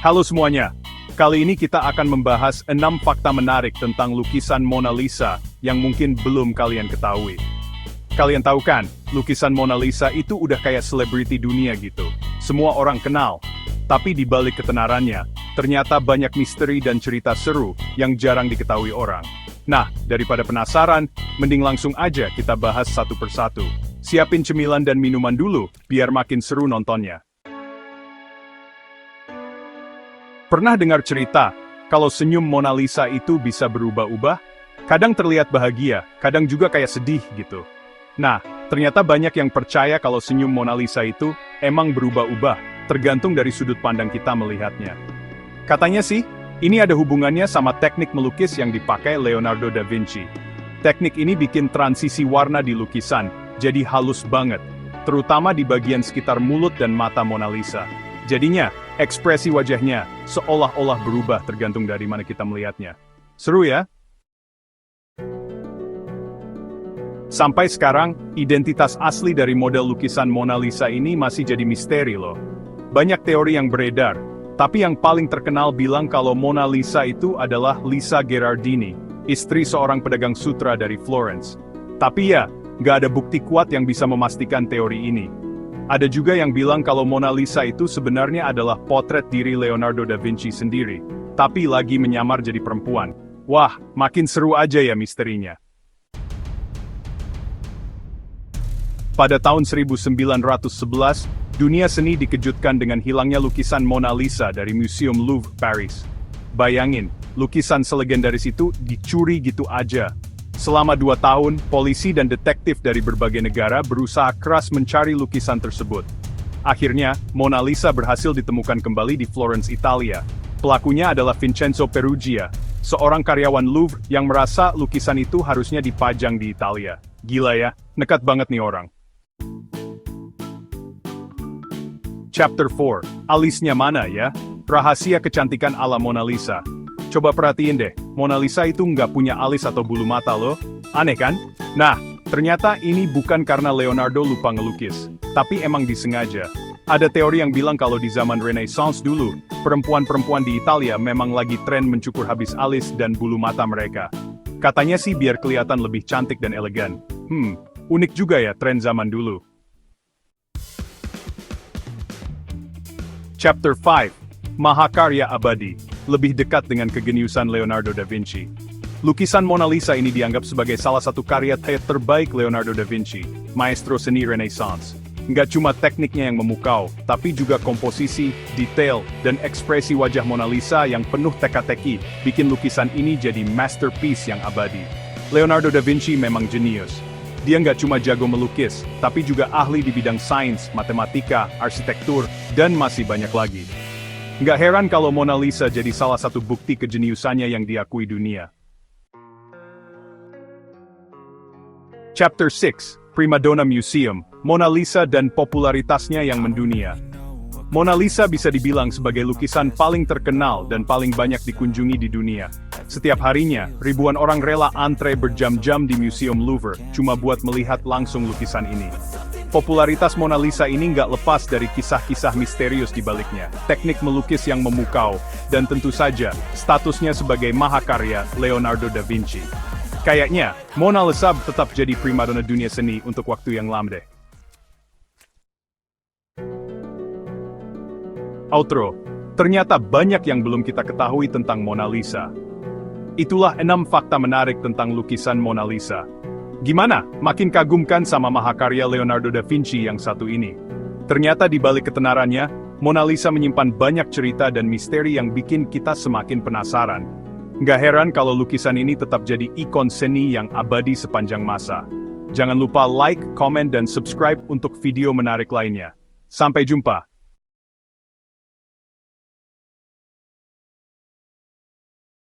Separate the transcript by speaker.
Speaker 1: Halo semuanya, kali ini kita akan membahas 6 fakta menarik tentang lukisan Mona Lisa yang mungkin belum kalian ketahui. Kalian tahu kan, lukisan Mona Lisa itu udah kayak selebriti dunia gitu. Semua orang kenal. Tapi di balik ketenarannya, ternyata banyak misteri dan cerita seru yang jarang diketahui orang. Nah, daripada penasaran, mending langsung aja kita bahas satu persatu. Siapin cemilan dan minuman dulu, biar makin seru nontonnya. Pernah dengar cerita, kalau senyum Mona Lisa itu bisa berubah-ubah? Kadang terlihat bahagia, kadang juga kayak sedih gitu. Nah, ternyata banyak yang percaya kalau senyum Mona Lisa itu emang berubah-ubah, tergantung dari sudut pandang kita melihatnya. Katanya sih, ini ada hubungannya sama teknik melukis yang dipakai Leonardo da Vinci. Teknik ini bikin transisi warna di lukisan jadi halus banget, terutama di bagian sekitar mulut dan mata Mona Lisa. Jadinya, ekspresi wajahnya seolah-olah berubah tergantung dari mana kita melihatnya. Seru ya? Sampai sekarang, identitas asli dari model lukisan Mona Lisa ini masih jadi misteri loh. Banyak teori yang beredar, tapi yang paling terkenal bilang kalau Mona Lisa itu adalah Lisa Gherardini, istri seorang pedagang sutra dari Florence. Tapi ya, nggak ada bukti kuat yang bisa memastikan teori ini. Ada juga yang bilang kalau Mona Lisa itu sebenarnya adalah potret diri Leonardo da Vinci sendiri, tapi lagi menyamar jadi perempuan. Wah, makin seru aja ya misterinya. Pada tahun 1911, dunia seni dikejutkan dengan hilangnya lukisan Mona Lisa dari Museum Louvre, Paris. Bayangin, lukisan selegendaris itu dicuri gitu aja. Selama 2 tahun, polisi dan detektif dari berbagai negara berusaha keras mencari lukisan tersebut. Akhirnya, Mona Lisa berhasil ditemukan kembali di Florence, Italia. Pelakunya adalah Vincenzo Peruggia, seorang karyawan Louvre yang merasa lukisan itu harusnya dipajang di Italia. Gila ya, nekat banget nih orang. Chapter 4, alisnya mana ya? Rahasia kecantikan ala Mona Lisa. Coba perhatiin deh, Mona Lisa itu nggak punya alis atau bulu mata loh. Aneh kan? Nah, ternyata ini bukan karena Leonardo lupa ngelukis, tapi emang disengaja. Ada teori yang bilang kalau di zaman Renaissance dulu, perempuan-perempuan di Italia memang lagi tren mencukur habis alis dan bulu mata mereka. Katanya sih biar kelihatan lebih cantik dan elegan. Unik juga ya tren zaman dulu. Chapter 5, Mahakarya Abadi, lebih dekat dengan kegeniusan Leonardo da Vinci. Lukisan Mona Lisa ini dianggap sebagai salah satu karya terbaik Leonardo da Vinci, maestro seni Renaissance. Nggak cuma tekniknya yang memukau, tapi juga komposisi, detail, dan ekspresi wajah Mona Lisa yang penuh teka-teki, bikin lukisan ini jadi masterpiece yang abadi. Leonardo da Vinci memang jenius. Dia nggak cuma jago melukis, tapi juga ahli di bidang sains, matematika, arsitektur, dan masih banyak lagi. Nggak heran kalau Mona Lisa jadi salah satu bukti kejeniusannya yang diakui dunia. Chapter 6, Primadonna Museum, Mona Lisa dan popularitasnya yang mendunia. Mona Lisa bisa dibilang sebagai lukisan paling terkenal dan paling banyak dikunjungi di dunia. Setiap harinya, ribuan orang rela antre berjam-jam di Museum Louvre, cuma buat melihat langsung lukisan ini. Popularitas Mona Lisa ini nggak lepas dari kisah-kisah misterius di baliknya, teknik melukis yang memukau, dan tentu saja, statusnya sebagai mahakarya Leonardo da Vinci. Kayaknya, Mona Lisa tetap jadi primadona dunia seni untuk waktu yang lama deh. Outro, ternyata banyak yang belum kita ketahui tentang Mona Lisa. Itulah 6 fakta menarik tentang lukisan Mona Lisa. Gimana? Makin kagum kan sama mahakarya Leonardo da Vinci yang satu ini? Ternyata di balik ketenarannya, Mona Lisa menyimpan banyak cerita dan misteri yang bikin kita semakin penasaran. Nggak heran kalau lukisan ini tetap jadi ikon seni yang abadi sepanjang masa. Jangan lupa like, komen, dan subscribe untuk video menarik lainnya. Sampai jumpa!